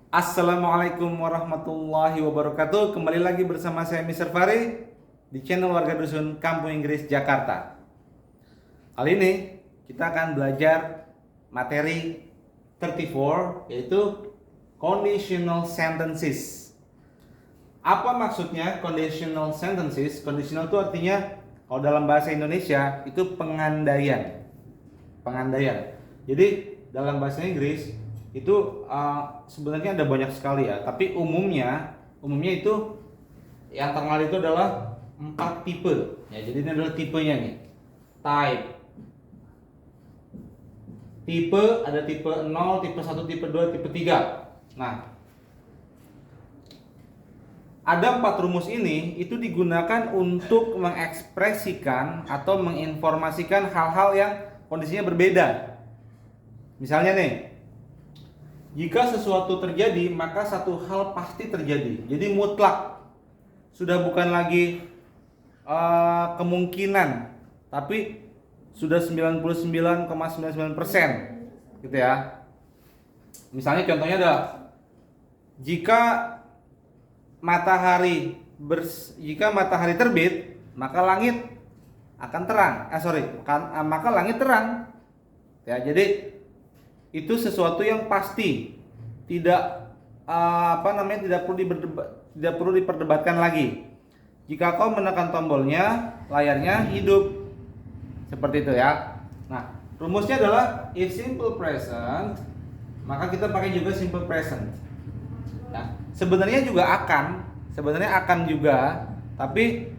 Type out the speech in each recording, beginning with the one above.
Assalamualaikum warahmatullahi wabarakatuh. Kembali lagi bersama saya Mr. Fari di channel Warga Dusun Kampung Inggris Jakarta. Kali ini kita akan belajar materi 34, yaitu conditional sentences. Apa maksudnya conditional sentences? Conditional itu artinya kalau dalam bahasa Indonesia itu pengandaian. Pengandaian. Jadi dalam bahasa Inggris itu sebenarnya ada banyak sekali ya, tapi umumnya itu yang terkenal itu adalah 4 tipe ya. Jadi ini adalah tipenya nih. Tipe ada tipe 0, tipe 1, tipe 2, tipe 3. Nah, ada 4 rumus ini itu digunakan untuk mengekspresikan atau menginformasikan hal-hal yang kondisinya berbeda. Misalnya nih, jika sesuatu terjadi, maka satu hal pasti terjadi. Jadi mutlak. Sudah bukan lagi kemungkinan, tapi sudah 99,99% gitu ya. Misalnya contohnya adalah jika jika matahari terbit, maka langit akan terang. Maka langit terang. Ya, jadi itu sesuatu yang pasti, tidak tidak perlu diperdebatkan lagi. Jika kau menekan tombolnya, layarnya hidup, seperti itu ya. Nah, rumusnya adalah if simple present, maka kita pakai juga simple present ya. Sebenarnya akan juga, tapi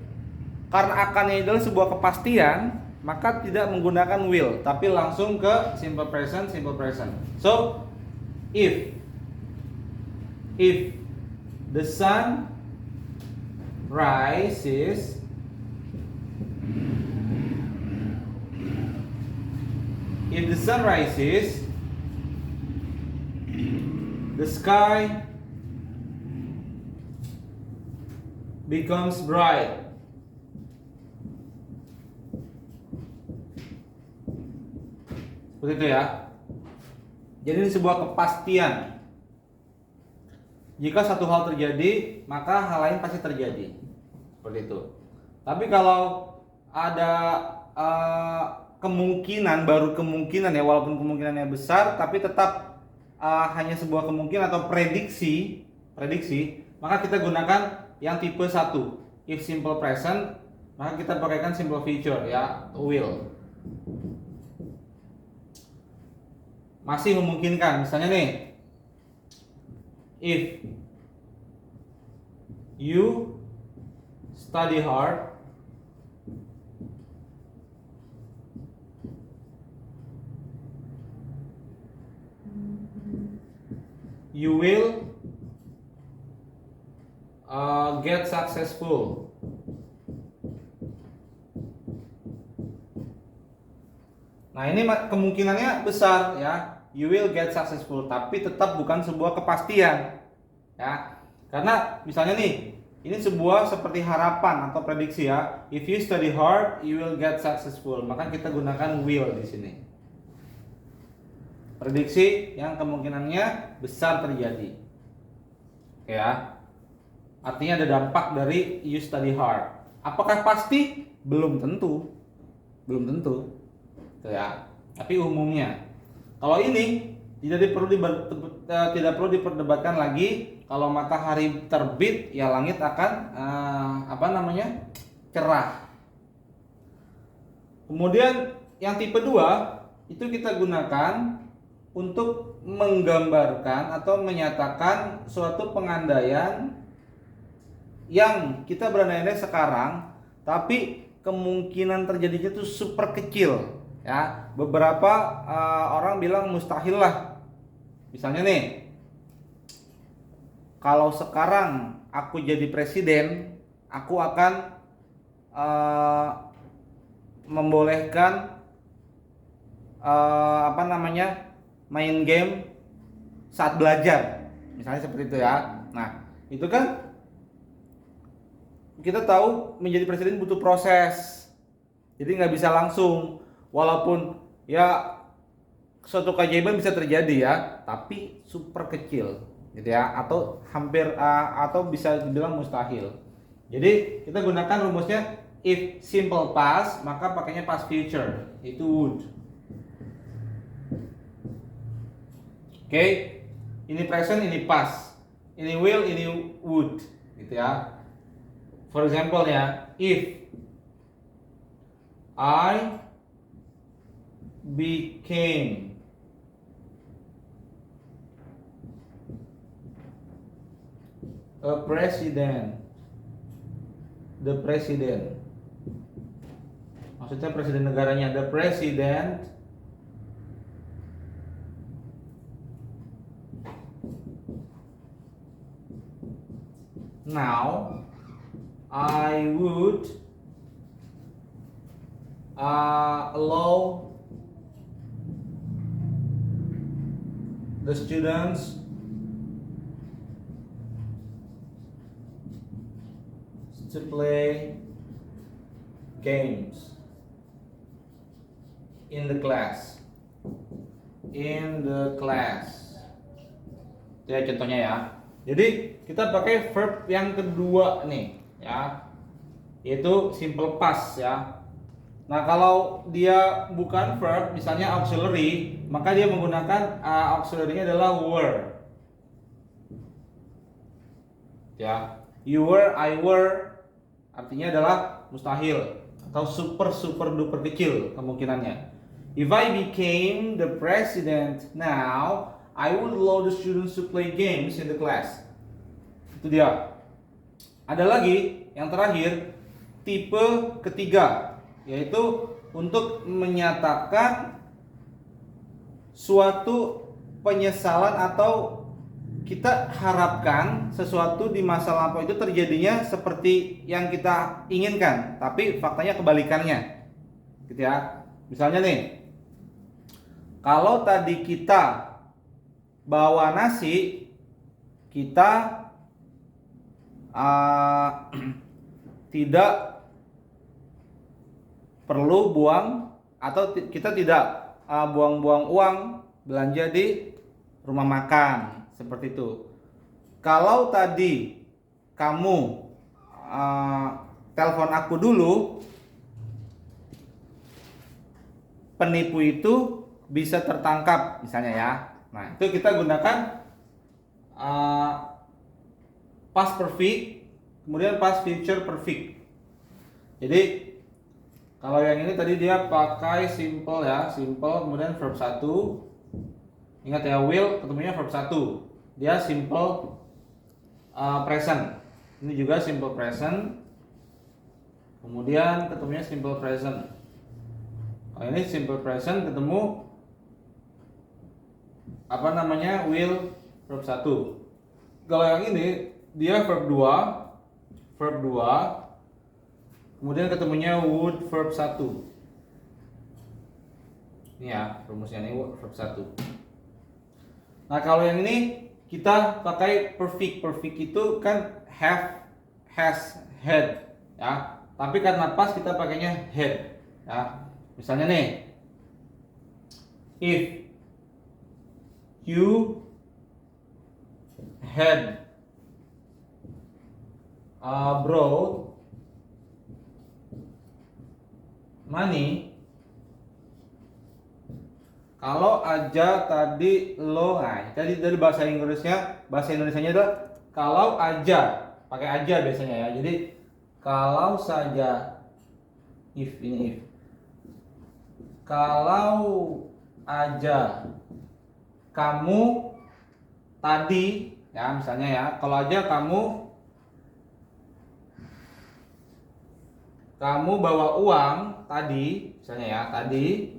karena akannya adalah sebuah kepastian, maka tidak menggunakan will, tapi langsung ke simple present. So, if the sun rises, the sky becomes bright. Seperti itu ya. Jadi ini sebuah kepastian. Jika satu hal terjadi, maka hal lain pasti terjadi. Seperti itu. Tapi kalau ada kemungkinan, baru kemungkinan ya, walaupun kemungkinannya besar, tapi tetap hanya sebuah kemungkinan atau prediksi, maka kita gunakan yang tipe 1. If simple present, maka kita pakaikan simple future ya, will. Masih memungkinkan, misalnya nih, if you study hard, you will get successful. Nah, ini kemungkinannya besar ya. You will get successful, tapi tetap bukan sebuah kepastian ya. Karena misalnya nih, ini sebuah seperti harapan atau prediksi ya. If you study hard, you will get successful. Maka kita gunakan will di sini. Prediksi yang kemungkinannya besar terjadi. Ya. Artinya ada dampak dari you study hard. Apakah pasti? Belum tentu. Itu ya. Tapi umumnya. Kalau ini tidak perlu diperdebatkan lagi. Kalau matahari terbit, ya langit akan cerah. Kemudian yang tipe 2 itu kita gunakan untuk menggambarkan atau menyatakan suatu pengandaian yang kita berandai-andai sekarang, tapi kemungkinan terjadinya itu super kecil. Ya, beberapa orang bilang mustahil lah. Misalnya nih, kalau sekarang aku jadi presiden, aku akan membolehkan main game saat belajar, misalnya seperti itu ya. Nah, itu kan kita tahu menjadi presiden butuh proses, jadi nggak bisa langsung. Walaupun ya suatu keajaiban bisa terjadi ya, tapi super kecil. gitu ya, atau hampir atau bisa dibilang mustahil. Jadi kita gunakan rumusnya if simple past maka pakainya past future, itu would. Oke, ini present, ini past, ini will, ini would, gitu ya. For example ya, if I became a president, the president, maksudnya presiden negaranya, the president now I would allow the students to play games in the class. Itu ya contohnya ya. Jadi kita pakai verb yang kedua nih ya, yaitu simple past ya. Nah kalau dia bukan verb, misalnya auxiliary, maka dia menggunakan auxiliary-nya adalah were ya. You were, I were, artinya adalah mustahil atau super duper kecil kemungkinannya. If I became the president now, I would allow the students to play games in the class. Itu dia. Ada lagi yang terakhir, tipe ketiga, yaitu untuk menyatakan suatu penyesalan atau kita harapkan sesuatu di masa lampau itu terjadinya seperti yang kita inginkan, tapi faktanya kebalikannya, gitu ya. Misalnya nih, kalau tadi kita bawa nasi, kita tidak perlu buang atau kita tidak buang-buang uang belanja di rumah makan, seperti itu. Kalau tadi kamu telepon aku dulu, penipu itu bisa tertangkap misalnya ya. Nah itu kita gunakan past perfect, kemudian past future perfect. Jadi kalau yang ini tadi dia pakai simple ya, simple kemudian verb 1. Ingat ya, will ketemunya verb 1. Dia simple present. Ini juga simple present. Kemudian ketemunya simple present. Kalau ini simple present ketemu will verb 1. Kalau yang ini dia verb 2. Kemudian ketemunya would verb 1. Ini ya rumusnya, ini would verb 1. Nah kalau yang ini kita pakai perfect. Perfect itu kan have, has, had ya. Tapi karena pas kita pakainya had ya. Misalnya nih, if you had brought money, kalau aja tadi lo, nah tadi dari bahasa Indonesianya adalah kalau aja, pakai aja biasanya ya. Jadi kalau saja, if ini if, kalau aja kamu tadi ya, misalnya ya, kalau aja kamu bawa uang tadi, misalnya ya, tadi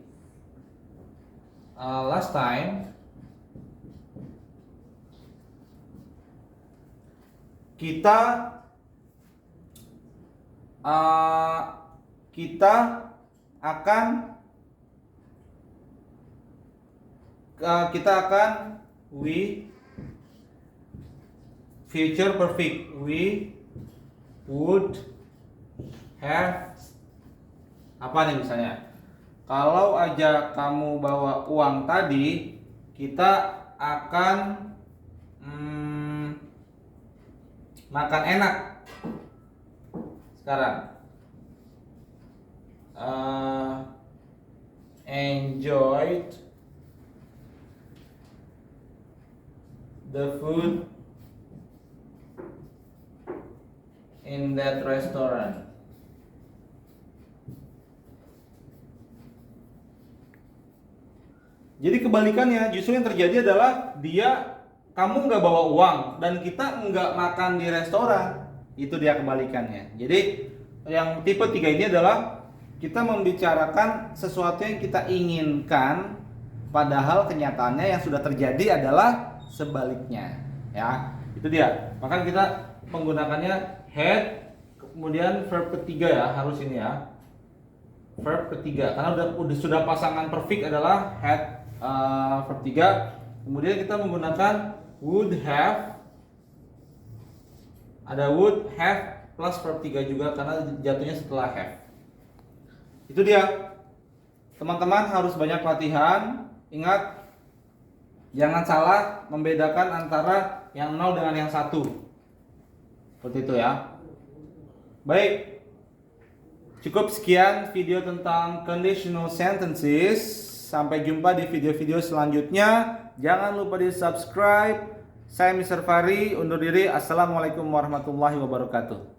last time kita akan we future perfect, we would have apa nih misalnya, kalau aja kamu bawa uang tadi kita akan makan enak. Sekarang enjoyed the food in that restaurant. Jadi kebalikannya, justru yang terjadi adalah kamu nggak bawa uang dan kita nggak makan di restoran. Itu dia kebalikannya. Jadi yang tipe 3 ini adalah kita membicarakan sesuatu yang kita inginkan, padahal kenyataannya yang sudah terjadi adalah sebaliknya. Ya, itu dia. Maka kita menggunakannya had, kemudian verb ketiga ya, harus ini ya. Verb ketiga, karena sudah pasangan perfect adalah had. Verb 3. Kemudian kita menggunakan would have. Ada would have plus verb 3 juga karena jatuhnya setelah have. Itu dia. Teman-teman harus banyak latihan. Ingat, jangan salah membedakan antara yang 0 dengan yang 1. Seperti itu ya. Baik. Cukup sekian video tentang conditional sentences. Sampai jumpa di video-video selanjutnya. Jangan lupa di subscribe. Saya Mr. Fahri, undur diri. Assalamualaikum warahmatullahi wabarakatuh.